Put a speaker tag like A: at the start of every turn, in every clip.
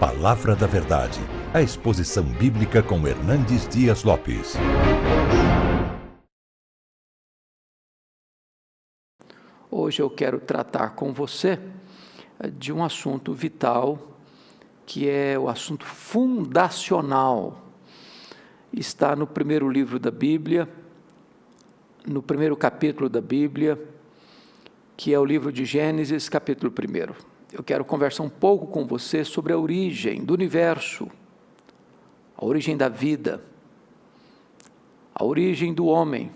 A: Palavra da Verdade, a exposição bíblica com Hernandes Dias Lopes.
B: Hoje eu quero tratar com você de um assunto vital, que é o assunto fundacional. Está no primeiro livro da Bíblia, no primeiro capítulo da Bíblia, que é o livro de Gênesis, capítulo 1. Eu quero conversar um pouco com você sobre a origem do universo, a origem da vida, a origem do homem,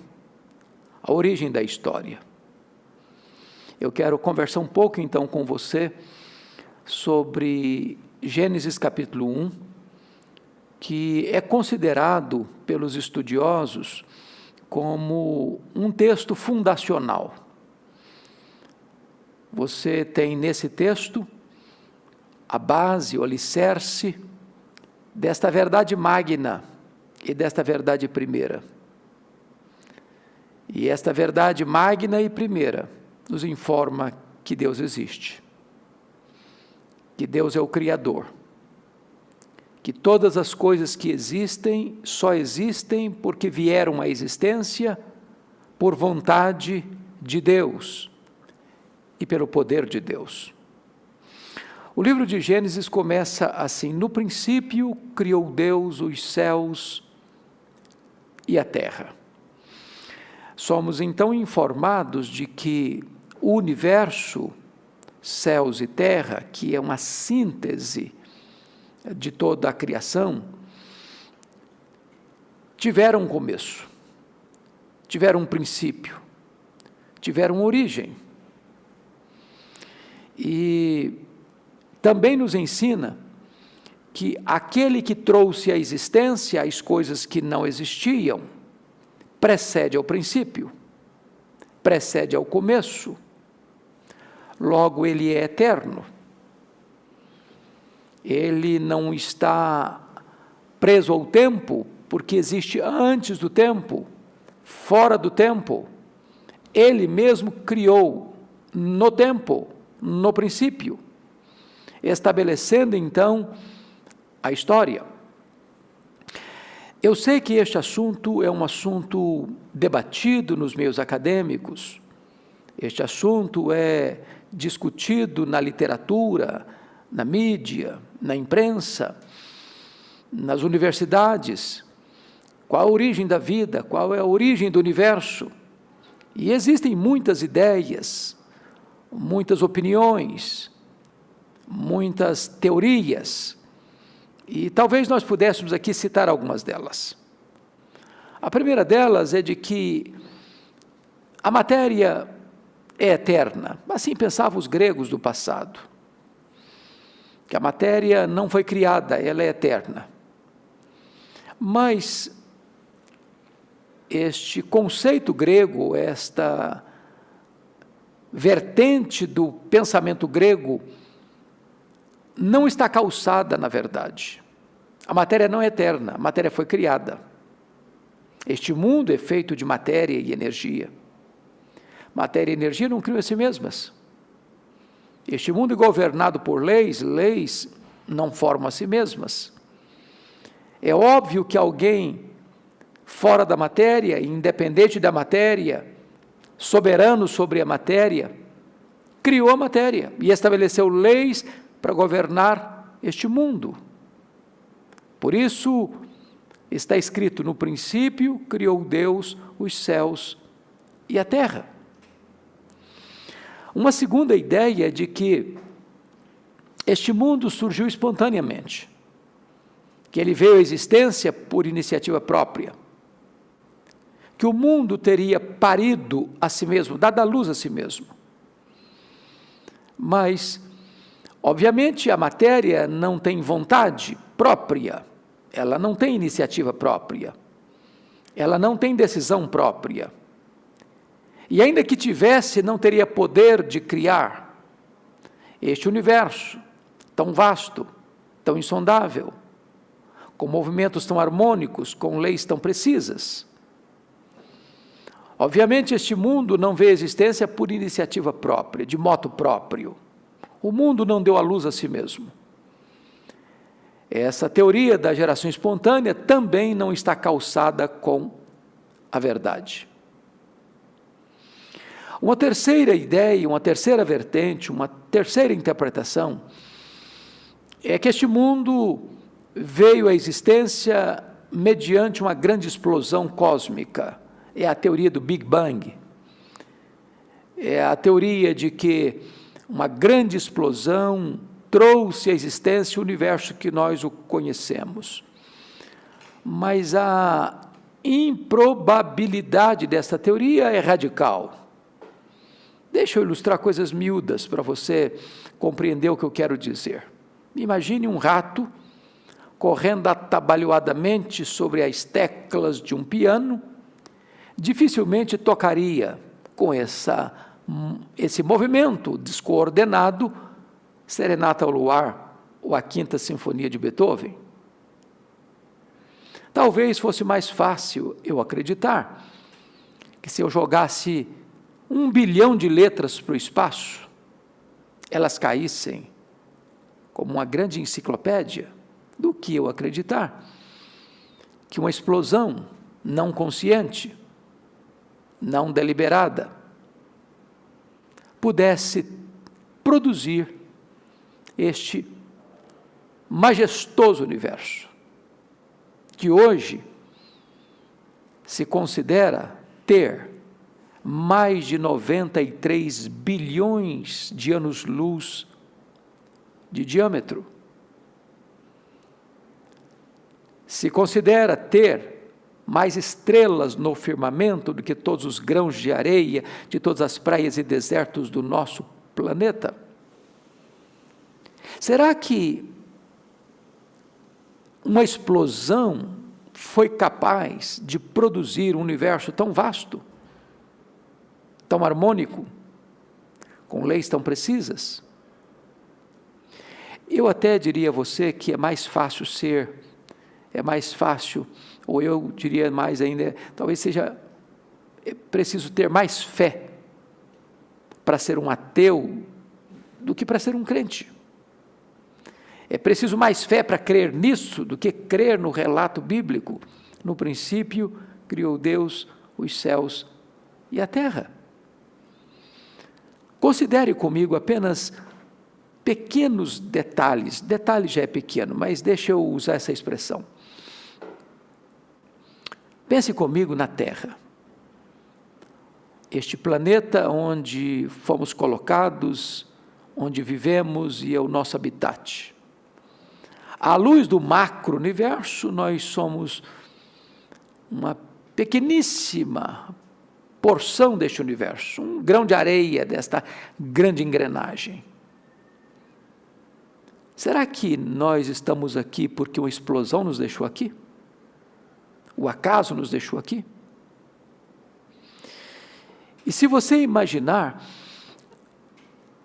B: a origem da história. Eu quero conversar um pouco então com você sobre Gênesis capítulo 1, que é considerado pelos estudiosos como um texto fundacional. Você tem nesse texto a base, o alicerce desta verdade magna e desta verdade primeira. E esta verdade magna e primeira nos informa que Deus existe, que Deus é o Criador, que todas as coisas que existem só existem porque vieram à existência por vontade de Deus e pelo poder de Deus. O livro de Gênesis começa assim: no princípio criou Deus os céus e a terra. Somos então informados de que o universo, céus e terra, que é uma síntese de toda a criação, tiveram um começo, tiveram um princípio, tiveram origem. E também nos ensina que aquele que trouxe à existência as coisas que não existiam, precede ao princípio, precede ao começo. Logo, ele é eterno. Ele não está preso ao tempo, porque existe antes do tempo, fora do tempo. Ele mesmo criou no tempo, no princípio, estabelecendo então a história. Eu sei que este assunto é um assunto debatido nos meios acadêmicos, este assunto é discutido na literatura, na mídia, na imprensa, nas universidades. Qual a origem da vida? Qual é a origem do universo? E existem muitas ideias, muitas opiniões, muitas teorias, e talvez nós pudéssemos aqui citar algumas delas. A primeira delas é de que a matéria é eterna. Assim pensavam os gregos do passado, que a matéria não foi criada, ela é eterna. Mas este conceito grego, esta vertente do pensamento grego, não está calçada na verdade. A matéria não é eterna, a matéria foi criada. Este mundo é feito de matéria e energia. Matéria e energia não criam a si mesmas. Este mundo é governado por leis, leis não formam a si mesmas. É óbvio que alguém fora da matéria, independente da matéria, soberano sobre a matéria, criou a matéria e estabeleceu leis para governar este mundo. Por isso, está escrito: no princípio criou Deus os céus e a terra. Uma segunda ideia é de que este mundo surgiu espontaneamente, que ele veio à existência por iniciativa própria, que o mundo teria parido a si mesmo, dado à luz a si mesmo. Mas, obviamente, a matéria não tem vontade própria, ela não tem iniciativa própria, ela não tem decisão própria. E ainda que tivesse, não teria poder de criar este universo tão vasto, tão insondável, com movimentos tão harmônicos, com leis tão precisas. Obviamente, este mundo não veio à existência por iniciativa própria, de moto próprio. O mundo não deu à luz a si mesmo. essa teoria da geração espontânea também não está calçada com a verdade. Uma terceira ideia, uma terceira vertente, uma terceira interpretação é que este mundo veio à existência mediante uma grande explosão cósmica. É a teoria do Big Bang. É a teoria de que uma grande explosão trouxe à existência o universo que nós o conhecemos. Mas a improbabilidade dessa teoria é radical. Deixa eu ilustrar coisas miúdas para você compreender o que eu quero dizer. Imagine um rato correndo atabalhoadamente sobre as teclas de um piano, dificilmente tocaria com esse movimento descoordenado Serenata ao Luar ou a Quinta Sinfonia de Beethoven. Talvez fosse mais fácil eu acreditar que se eu jogasse 1 bilhão de letras para o espaço, elas caíssem como uma grande enciclopédia, do que eu acreditar que uma explosão não consciente, não deliberada, pudesse produzir este majestoso universo, que hoje se considera ter mais de 93 bilhões de anos-luz de diâmetro. Se considera ter mais estrelas no firmamento do que todos os grãos de areia de todas as praias e desertos do nosso planeta. Será que uma explosão foi capaz de produzir um universo tão vasto, tão harmônico, com leis tão precisas? Eu até diria a você que é mais fácil, ou eu diria mais ainda, talvez seja preciso ter mais fé para ser um ateu do que para ser um crente. É preciso mais fé para crer nisso do que crer no relato bíblico. No princípio, criou Deus os céus e a terra. Considere comigo apenas pequenos detalhes. Detalhe já é pequeno, mas deixa eu usar essa expressão. Pense comigo na Terra. Este planeta onde fomos colocados, onde vivemos e é o nosso habitat. À luz do macro-universo, nós somos uma pequeníssima porção deste universo, um grão de areia desta grande engrenagem. Será que nós estamos aqui porque uma explosão nos deixou aqui? O acaso nos deixou aqui? E se você imaginar,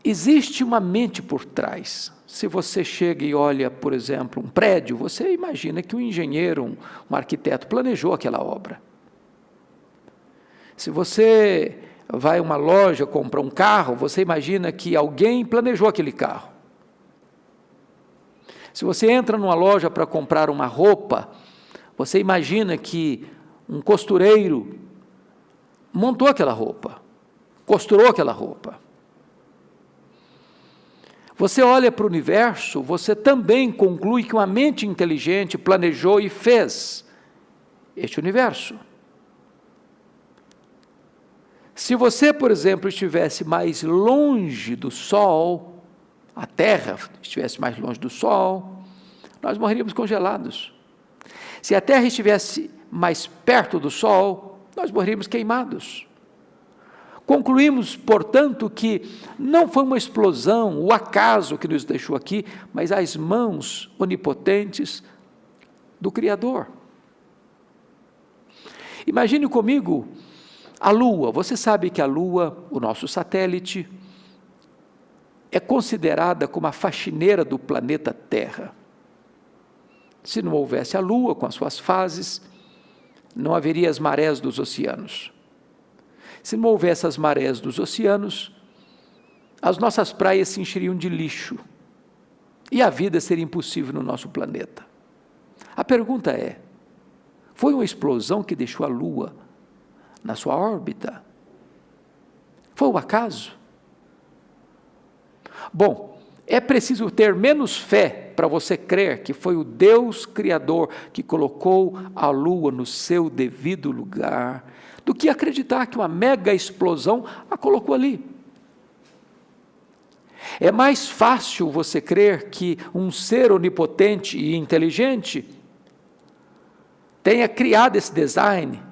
B: existe uma mente por trás. Se você chega e olha, por exemplo, um prédio, você imagina que um engenheiro, um arquiteto planejou aquela obra. Se você vai a uma loja comprar um carro, você imagina que alguém planejou aquele carro. Se você entra numa loja para comprar uma roupa, você imagina que um costureiro montou aquela roupa, costurou aquela roupa. Você olha para o universo, você também conclui que uma mente inteligente planejou e fez este universo. Se você, por exemplo, estivesse mais longe do Sol, a Terra estivesse mais longe do Sol, nós morreríamos congelados. Se a Terra estivesse mais perto do Sol, nós morreríamos queimados. Concluímos, portanto, que não foi uma explosão, o acaso que nos deixou aqui, mas as mãos onipotentes do Criador. Imagine comigo a Lua. Você sabe que a Lua, o nosso satélite, é considerada como a faxineira do planeta Terra. Se não houvesse a Lua com as suas fases, não haveria as marés dos oceanos. Se não houvesse as marés dos oceanos, as nossas praias se encheriam de lixo. e a vida seria impossível no nosso planeta. A pergunta é, foi uma explosão que deixou a Lua na sua órbita? Foi um acaso? Bom, é preciso ter menos fé para você crer que foi o Deus Criador que colocou a Lua no seu devido lugar, do que acreditar que uma mega explosão a colocou ali. É mais fácil você crer que um ser onipotente e inteligente tenha criado esse design,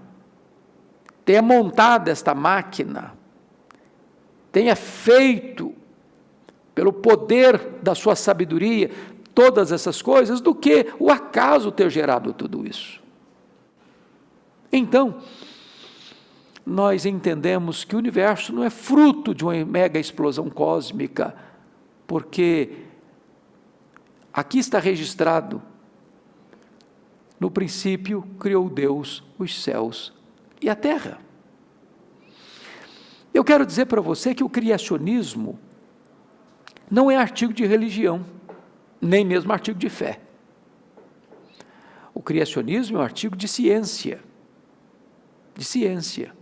B: tenha montado esta máquina, tenha feito, pelo poder da sua sabedoria, todas essas coisas, do que o acaso ter gerado tudo isso. Então, nós entendemos que o universo não é fruto de uma mega explosão cósmica, porque aqui está registrado, no princípio criou Deus os céus e a terra. Eu quero dizer para você que o criacionismo não é artigo de religião, nem mesmo artigo de fé. O criacionismo é um artigo de ciência. De ciência.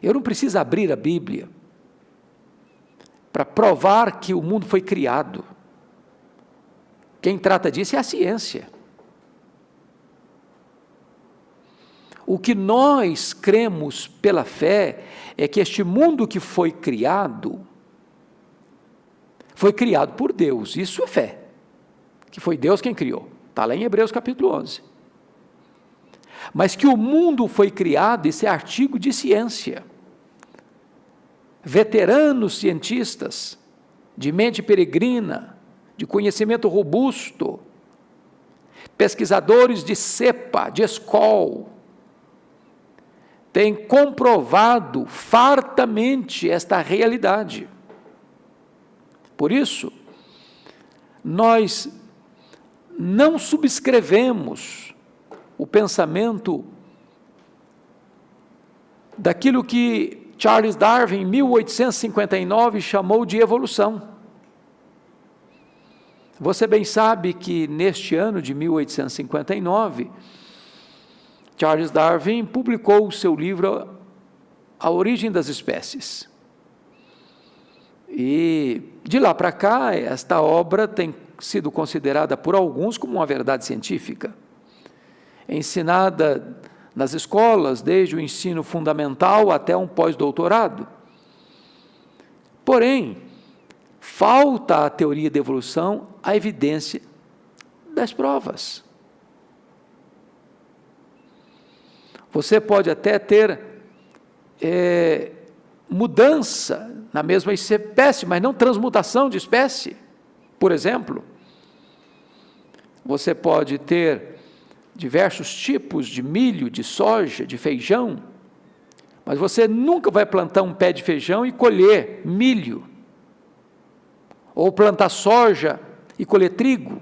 B: Eu não preciso abrir a Bíblia para provar que o mundo foi criado. Quem trata disso é a ciência. O que nós cremos pela fé é que este mundo que foi criado por Deus. Isso é fé, que foi Deus quem criou. Está lá em Hebreus capítulo 11. Mas que o mundo foi criado, isso é artigo de ciência. Veteranos cientistas, de mente peregrina, de conhecimento robusto, pesquisadores de cepa, de escol, têm comprovado fartamente esta realidade. Por isso, nós não subscrevemos o pensamento daquilo que Charles Darwin, em 1859, chamou de evolução. Você bem sabe que neste ano de 1859, Charles Darwin publicou o seu livro A Origem das Espécies. E de lá para cá, esta obra tem sido considerada por alguns como uma verdade científica, ensinada nas escolas, desde o ensino fundamental até um pós-doutorado. Porém, falta à teoria da evolução a evidência das provas. Você pode até ter mudança na mesma espécie, mas não transmutação de espécie. Por exemplo, você pode ter diversos tipos de milho, de soja, de feijão, mas você nunca vai plantar um pé de feijão e colher milho, ou plantar soja e colher trigo,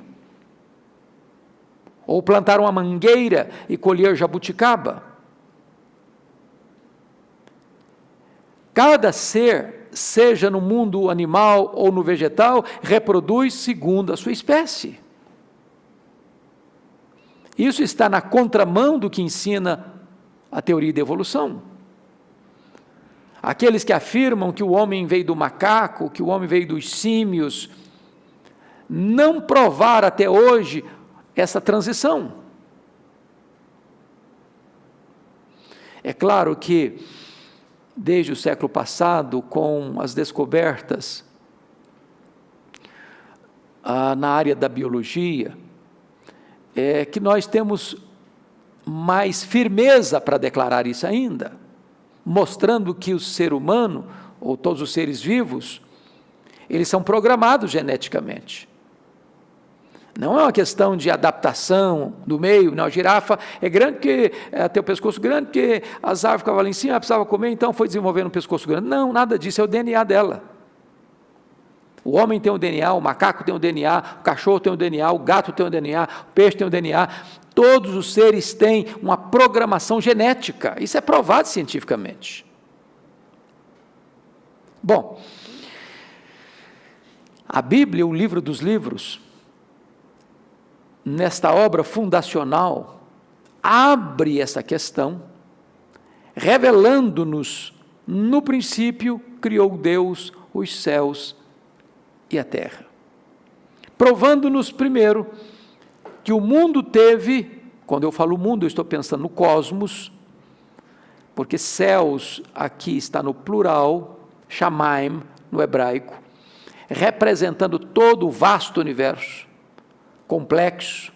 B: ou plantar uma mangueira e colher jabuticaba. Cada ser, seja no mundo animal ou no vegetal, reproduz segundo a sua espécie. Isso está na contramão do que ensina a teoria da evolução. Aqueles que afirmam que o homem veio do macaco, que o homem veio dos símios, não provaram até hoje essa transição. É claro que, desde o século passado, com as descobertas na área da biologia, que nós temos mais firmeza para declarar isso ainda, mostrando que o ser humano, ou todos os seres vivos, eles são programados geneticamente. Não é uma questão de adaptação do meio, não, a girafa é grande porque tem o pescoço grande, porque as árvores ficavam lá em cima, ela precisava comer, então foi desenvolvendo um pescoço grande. Não, nada disso, é o DNA dela. O homem tem um DNA, o macaco tem um DNA, o cachorro tem um DNA, o gato tem um DNA, o peixe tem um DNA, todos os seres têm uma programação genética, isso é provado cientificamente. Bom, A Bíblia, o livro dos livros, nesta obra fundacional, abre essa questão, revelando-nos, no princípio, criou Deus os céus e a terra. Provando-nos, primeiro, que o mundo teve, quando eu falo mundo, eu estou pensando no cosmos, porque céus aqui está no plural, shamaim, no hebraico, representando todo o vasto universo, complexo,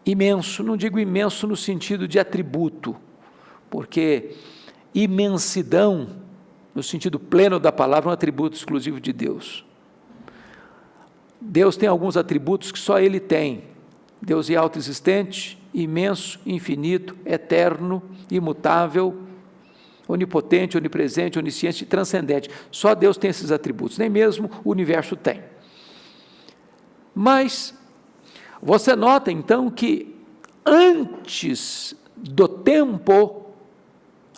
B: imenso, não digo imenso no sentido de atributo, porque imensidão, no sentido pleno da palavra, é um atributo exclusivo de Deus. Deus tem alguns atributos que só Ele tem. Deus é autoexistente, imenso, infinito, eterno, imutável, onipotente, onipresente, onisciente, transcendente. Só Deus tem esses atributos, nem mesmo o universo tem. Mas você nota então que antes do tempo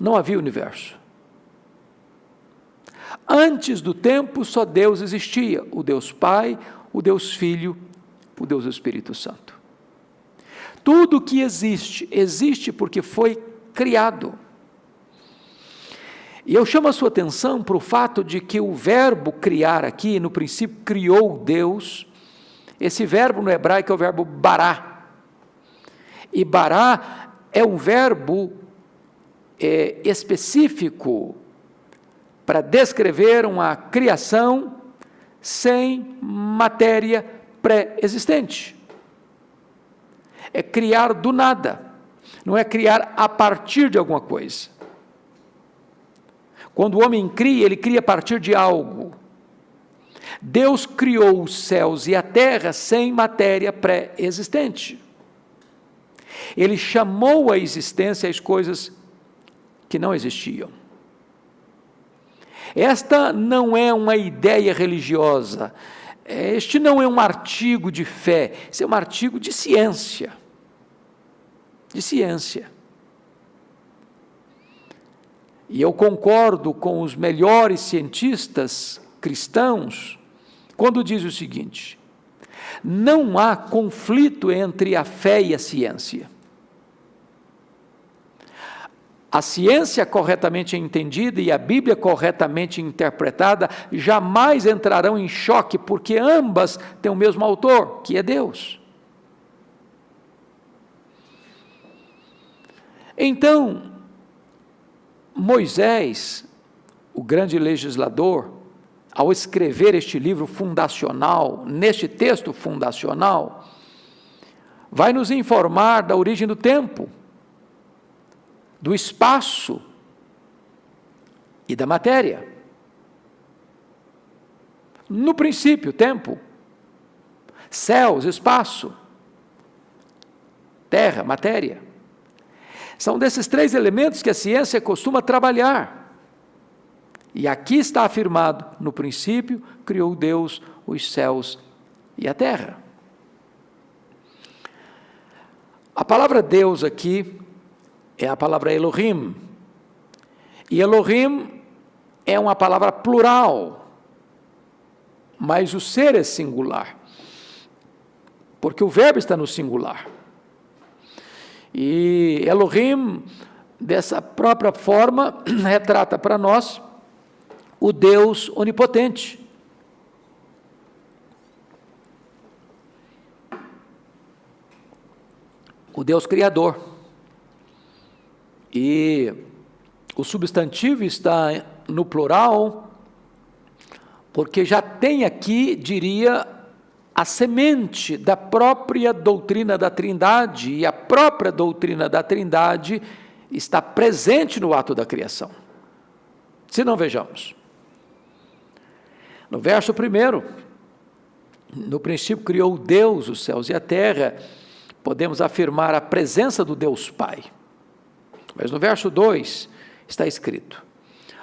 B: não havia universo. Antes do tempo só Deus existia, o Deus Pai, o Deus Filho, o Deus Espírito Santo. Tudo que existe, existe porque foi criado. E eu chamo a sua atenção para o fato de que o verbo criar aqui, no princípio criou Deus, esse verbo no hebraico é o verbo bará. E bará é um verbo específico para descrever uma criação sem matéria pré-existente. É criar do nada, não é criar a partir de alguma coisa. Quando o homem cria, ele cria a partir de algo. Deus criou os céus e a terra sem matéria pré-existente. Ele chamou à existência as coisas que não existiam. Esta não é uma ideia religiosa, este não é um artigo de fé, isso é um artigo de ciência. De ciência. E eu concordo com os melhores cientistas cristãos quando diz o seguinte: não há conflito entre a fé e a ciência. A ciência corretamente entendida e a Bíblia corretamente interpretada jamais entrarão em choque, porque ambas têm o mesmo autor, que é Deus. Então, Moisés, o grande legislador, ao escrever este livro fundacional, neste texto fundacional, vai nos informar da origem do tempo, do espaço e da matéria. No princípio, tempo, céus, espaço, terra, matéria. São desses três elementos que a ciência costuma trabalhar. E aqui está afirmado: no princípio criou Deus os céus e a terra. A palavra Deus aqui é a palavra Elohim. E Elohim é uma palavra plural, mas o ser é singular, porque o verbo está no singular. E Elohim, dessa própria forma, retrata para nós o Deus onipotente. O Deus criador. E o substantivo está no plural, porque já tem aqui, diria, a semente da própria doutrina da Trindade, e a própria doutrina da Trindade está presente no ato da criação. Se não, vejamos. No verso 1, no princípio criou Deus os céus e a terra, podemos afirmar a presença do Deus Pai. Mas no verso 2 está escrito: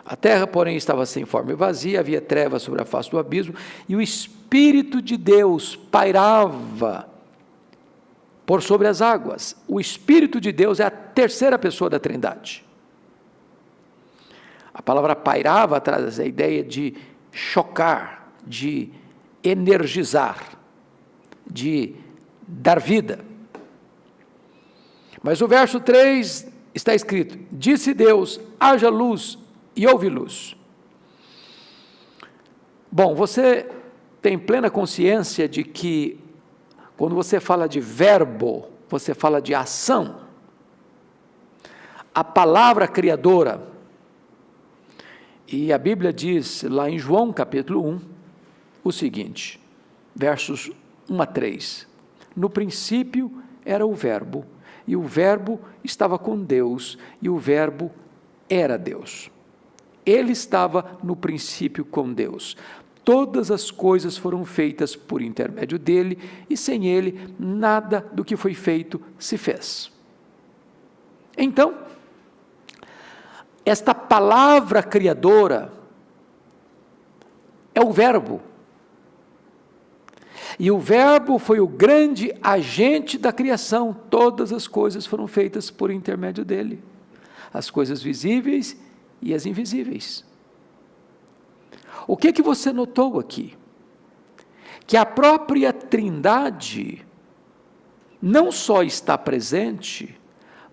B: a terra, porém, estava sem forma e vazia, havia trevas sobre a face do abismo, e o Espírito de Deus pairava por sobre as águas. O Espírito de Deus é a terceira pessoa da Trindade. A palavra pairava traz a ideia de chocar, de energizar, de dar vida. Mas o verso 3 está escrito: disse Deus, haja luz, e houve luz. Bom, você tem plena consciência de que, quando você fala de verbo, você fala de ação. A palavra criadora, e a Bíblia diz lá em João capítulo 1, o seguinte, versos 1 a 3, no princípio era o verbo, e o verbo estava com Deus, e o verbo era Deus. Ele estava no princípio com Deus. Todas as coisas foram feitas por intermédio dele, e sem ele, nada do que foi feito se fez. Então, esta palavra criadora é o verbo. E o verbo foi o grande agente da criação. Todas as coisas foram feitas por intermédio dele. As coisas visíveis e as invisíveis. O que você notou aqui? Que a própria Trindade não só está presente,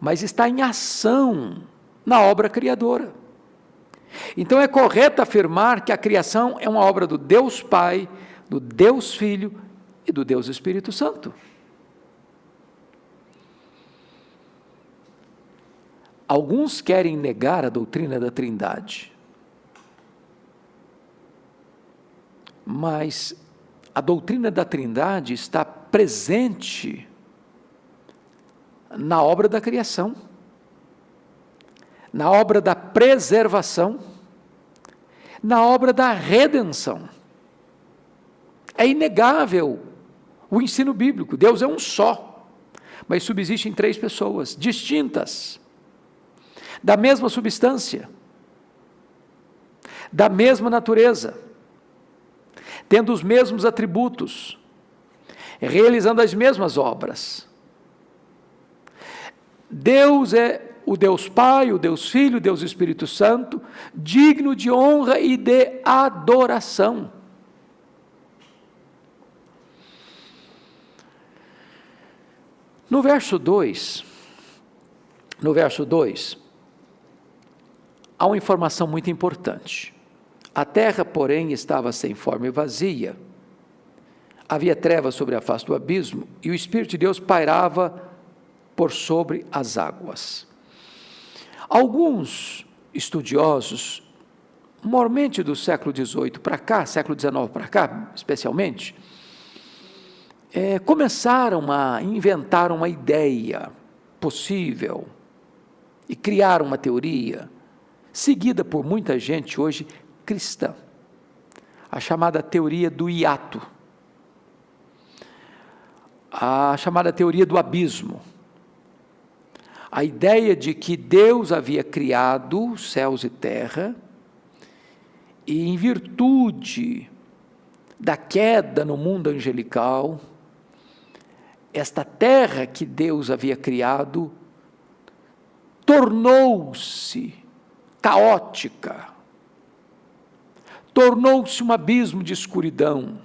B: mas está em ação na obra criadora. Então é correto afirmar que a criação é uma obra do Deus Pai, do Deus Filho e do Deus Espírito Santo. Alguns querem negar a doutrina da Trindade, mas a doutrina da Trindade está presente na obra da criação, na obra da preservação, na obra da redenção. É inegável o ensino bíblico. Deus é um só, mas subsiste em 3 pessoas distintas, da mesma substância, da mesma natureza, tendo os mesmos atributos, realizando as mesmas obras. Deus é o Deus Pai, o Deus Filho, o Deus Espírito Santo, digno de honra e de adoração. No verso 2, há uma informação muito importante. A terra, porém, estava sem forma e vazia. Havia trevas sobre a face do abismo, e o Espírito de Deus pairava por sobre as águas. Alguns estudiosos, normalmente do século XVIII para cá, século XIX para cá, especialmente, começaram a inventar uma ideia possível e criar uma teoria, seguida por muita gente hoje cristã, a chamada teoria do hiato, a chamada teoria do abismo, a ideia de que Deus havia criado céus e terra, e em virtude da queda no mundo angelical, esta terra que Deus havia criado tornou-se caótica, tornou-se um abismo de escuridão,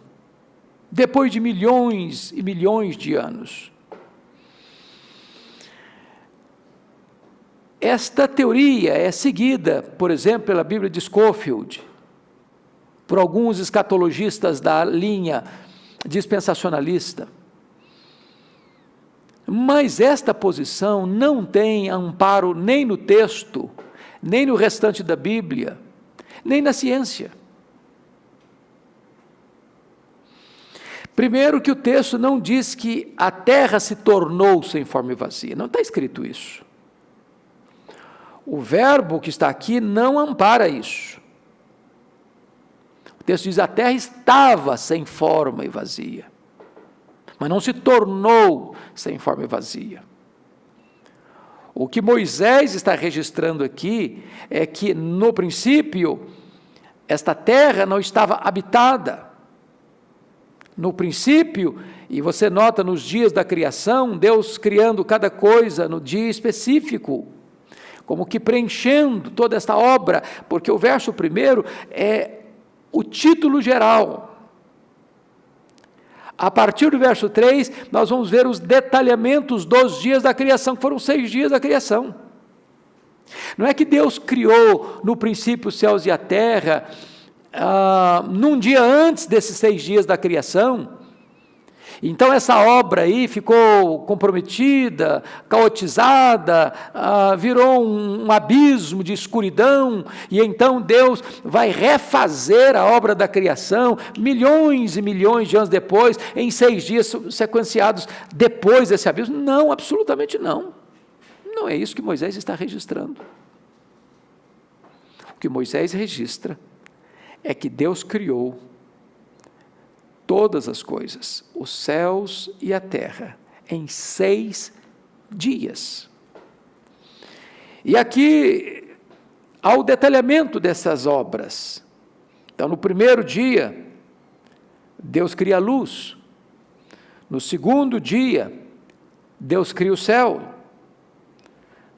B: depois de milhões e milhões de anos. Esta teoria é seguida, por exemplo, pela Bíblia de Scofield, por alguns escatologistas da linha dispensacionalista. Mas esta posição não tem amparo nem no texto, nem no restante da Bíblia, nem na ciência. Primeiro, que o texto não diz que a terra se tornou sem forma e vazia, não está escrito isso. O verbo que está aqui não ampara isso. O texto diz: a terra estava sem forma e vazia, mas não se tornou sem forma e vazia. O que Moisés está registrando aqui é que, no princípio, esta terra não estava habitada. No princípio, e você nota nos dias da criação, Deus criando cada coisa no dia específico, como que preenchendo toda esta obra, porque o verso 1 é o título geral. A partir do verso 3, nós vamos ver os detalhamentos dos dias da criação, que foram 6 dias da criação. Não é que Deus criou no princípio os céus e a terra, num dia antes desses 6 dias da criação. Então essa obra aí ficou comprometida, caotizada, virou um abismo de escuridão, e então Deus vai refazer a obra da criação, milhões e milhões de anos depois, em 6 dias sequenciados depois desse abismo. Não, absolutamente não. Não é isso que Moisés está registrando. O que Moisés registra é que Deus criou todas as coisas, os céus e a terra, em 6 dias. E aqui há o detalhamento dessas obras. Então, no primeiro dia, Deus cria a luz. No segundo dia, Deus cria o céu.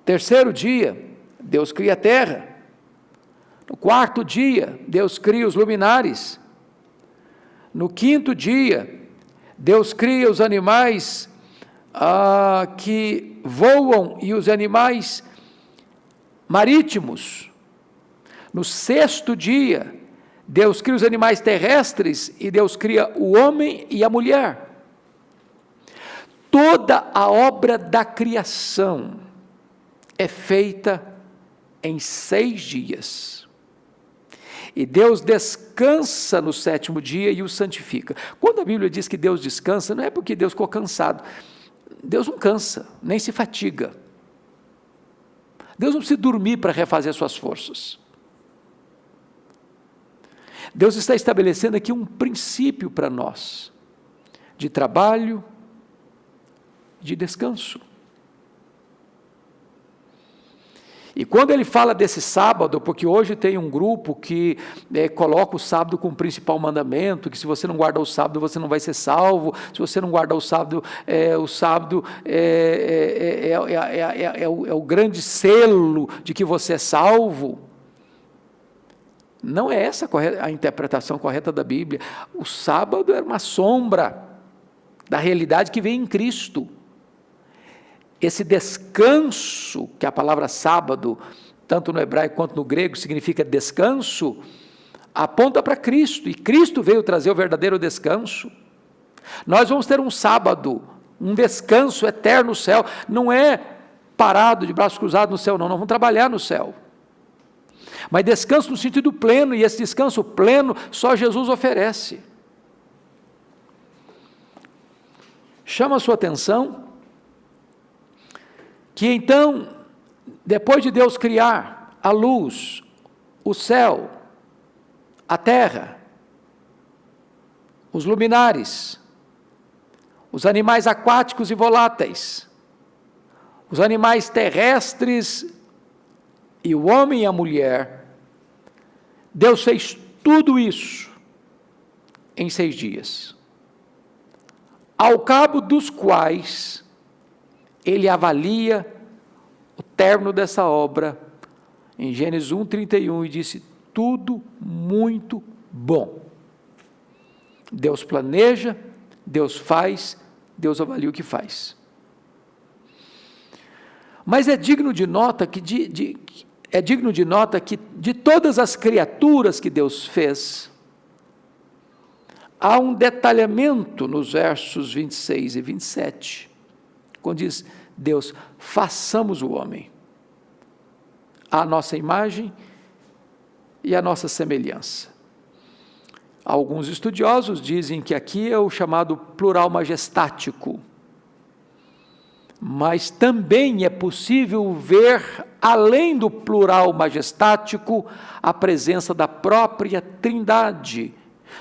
B: Terceiro dia, Deus cria a terra. No quarto dia, Deus cria os luminares. No quinto dia, Deus cria os animais que voam e os animais marítimos. No sexto dia, Deus cria os animais terrestres e Deus cria o homem e a mulher. Toda a obra da criação é feita em 6 dias. E Deus descansa no 7º dia e o santifica. Quando a Bíblia diz que Deus descansa, não é porque Deus ficou cansado. Deus não cansa, nem se fatiga. Deus não precisa dormir para refazer suas forças. Deus está estabelecendo aqui um princípio para nós, de trabalho, de descanso. E quando ele fala desse sábado, porque hoje tem um grupo que coloca o sábado como principal mandamento, que se você não guardar o sábado, você não vai ser salvo, se você não guardar o sábado é o grande selo de que você é salvo. Não é essa a interpretação correta da Bíblia. O sábado era uma sombra da realidade que vem em Cristo. Esse descanso, que a palavra sábado, tanto no hebraico quanto no grego, significa descanso, aponta para Cristo, e Cristo veio trazer o verdadeiro descanso. Nós vamos ter um sábado, um descanso eterno no céu, não é parado de braços cruzados no céu, não, nós vamos trabalhar no céu. Mas descanso no sentido pleno, e esse descanso pleno só Jesus oferece. Chama a sua atenção que então, depois de Deus criar a luz, o céu, a terra, os luminares, os animais aquáticos e voláteis, os animais terrestres e o homem e a mulher, Deus fez tudo isso em 6 dias, ao cabo dos quais ele avalia o término dessa obra em Gênesis 1:31 e disse: tudo muito bom. Deus planeja, Deus faz, Deus avalia o que faz. Mas é digno de nota que de todas as criaturas que Deus fez, há um detalhamento nos versos 26 e 27, quando diz: Deus, façamos o homem à nossa imagem e à nossa semelhança. Alguns estudiosos dizem que aqui é o chamado plural majestático, mas também é possível ver, além do plural majestático, a presença da própria Trindade,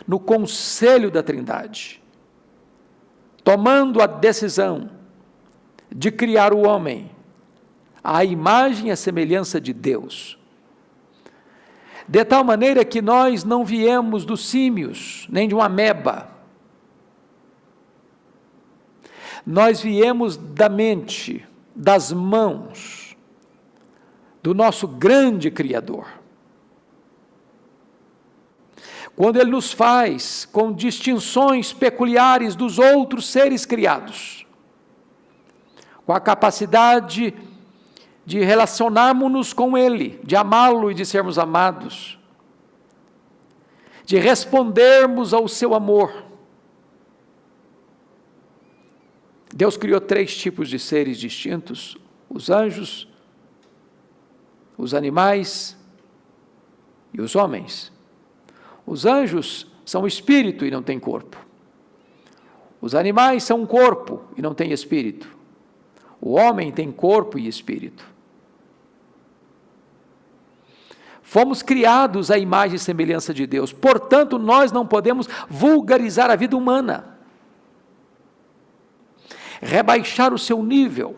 B: no conselho da Trindade, tomando a decisão de criar o homem à imagem e à semelhança de Deus, de tal maneira que nós não viemos dos símios, nem de uma ameba. Nós viemos da mente, das mãos do nosso grande Criador. quando Ele nos faz com distinções peculiares dos outros seres criados, com a capacidade de relacionarmos-nos com Ele, de amá-lo e de sermos amados, de respondermos ao seu amor. Deus criou 3 tipos de seres distintos: os anjos, os animais e os homens. Os anjos são espírito e não têm corpo. Os animais são um corpo e não têm espírito. O homem tem corpo e espírito. Fomos criados à imagem e semelhança de Deus, portanto, nós não podemos vulgarizar a vida humana, rebaixar o seu nível,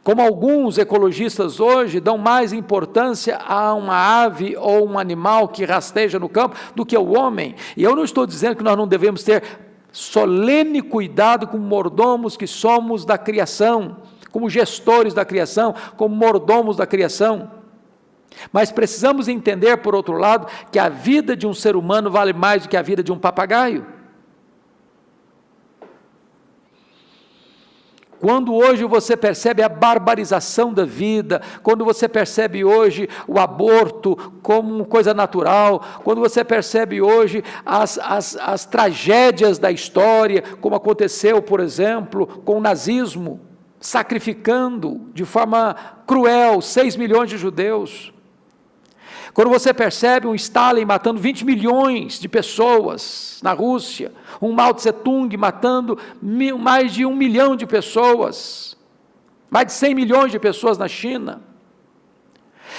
B: como alguns ecologistas hoje dão mais importância a uma ave ou um animal que rasteja no campo do que ao homem. E eu não estou dizendo que nós não devemos ter solene cuidado como mordomos que somos da criação, como gestores da criação, como mordomos da criação. Mas precisamos entender, por outro lado, que a vida de um ser humano vale mais do que a vida de um papagaio. Quando hoje você percebe a barbarização da vida, quando você percebe hoje o aborto como coisa natural, quando você percebe hoje as tragédias da história, como aconteceu, por exemplo, com o nazismo, sacrificando de forma cruel 6 milhões de judeus, quando você percebe um Stalin matando 20 milhões de pessoas na Rússia, um Mao Tse Tung matando mais de 1 milhão de pessoas, mais de 100 milhões de pessoas na China,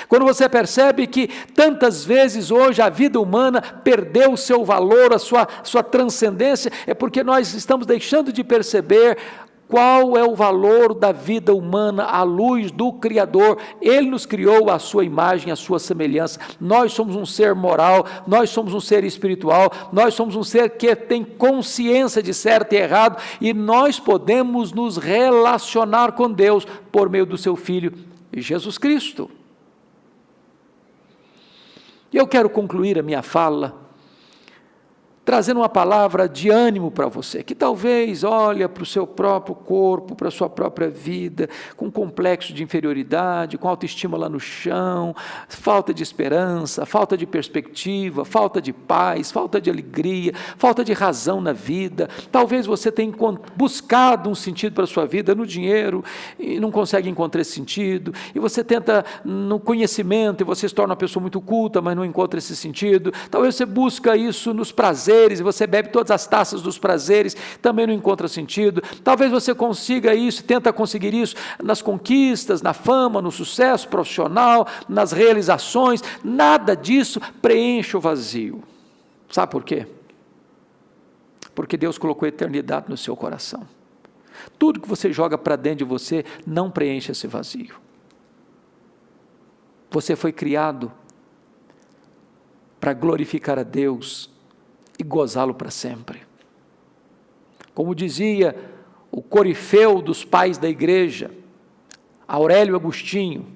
B: quando você percebe que tantas vezes hoje a vida humana perdeu o seu valor, a sua transcendência, é porque nós estamos deixando de perceber qual é o valor da vida humana à luz do Criador. Ele nos criou à sua imagem, à sua semelhança. Nós somos um ser moral, nós somos um ser espiritual, nós somos um ser que tem consciência de certo e errado, e nós podemos nos relacionar com Deus por meio do seu Filho, Jesus Cristo. E eu quero concluir a minha fala trazendo uma palavra de ânimo para você, que talvez olha para o seu próprio corpo, para a sua própria vida, com complexo de inferioridade, com autoestima lá no chão, falta de esperança, falta de perspectiva, falta de paz, falta de alegria, falta de razão na vida. Talvez você tenha buscado um sentido para a sua vida no dinheiro e não consegue encontrar esse sentido, e você tenta no conhecimento e você se torna uma pessoa muito culta, mas não encontra esse sentido. Talvez você busca isso nos prazeres, e você bebe todas as taças dos prazeres, também não encontra sentido. Talvez você consiga isso, tenta conseguir isso nas conquistas, na fama, no sucesso profissional, nas realizações. Nada disso preenche o vazio. Sabe por quê? Porque Deus colocou eternidade no seu coração. Tudo que você joga para dentro de você não preenche esse vazio. Você foi criado para glorificar a Deus e gozá-lo para sempre. Como dizia o corifeu dos pais da igreja, Aurélio Agostinho: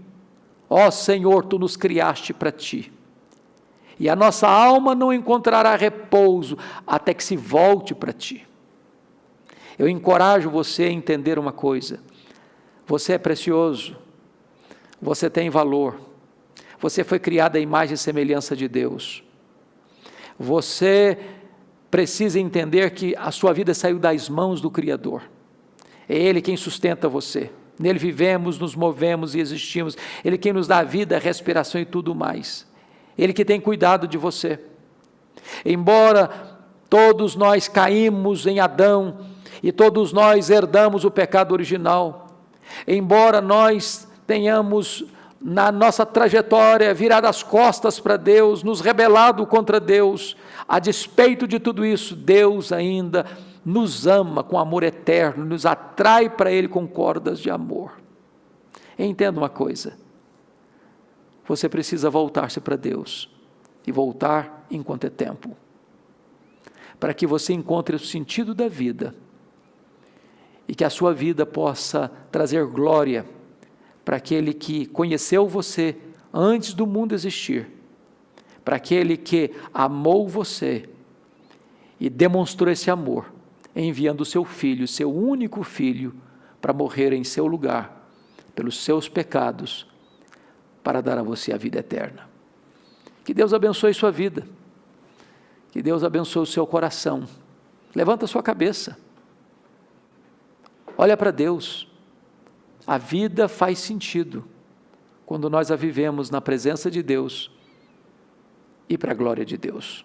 B: ó Senhor, Tu nos criaste para Ti, e a nossa alma não encontrará repouso até que se volte para Ti. Eu encorajo você a entender uma coisa: você é precioso, você tem valor, você foi criado à imagem e semelhança de Deus. Você precisa entender que a sua vida saiu das mãos do Criador. É Ele quem sustenta você. Nele vivemos, nos movemos e existimos. Ele quem nos dá a vida, a respiração e tudo mais. Ele que tem cuidado de você. Embora todos nós caímos em Adão e todos nós herdamos o pecado original, embora nós tenhamos na nossa trajetória virado as costas para Deus, nos rebelado contra Deus, a despeito de tudo isso, Deus ainda nos ama com amor eterno, nos atrai para Ele com cordas de amor. Entenda uma coisa: você precisa voltar-se para Deus, e voltar enquanto é tempo, para que você encontre o sentido da vida, e que a sua vida possa trazer glória para aquele que conheceu você antes do mundo existir, para aquele que amou você e demonstrou esse amor, enviando o seu filho, seu único filho, para morrer em seu lugar, pelos seus pecados, para dar a você a vida eterna. Que Deus abençoe sua vida, que Deus abençoe o seu coração. Levanta a sua cabeça, olha para Deus. A vida faz sentido quando nós a vivemos na presença de Deus e para a glória de Deus.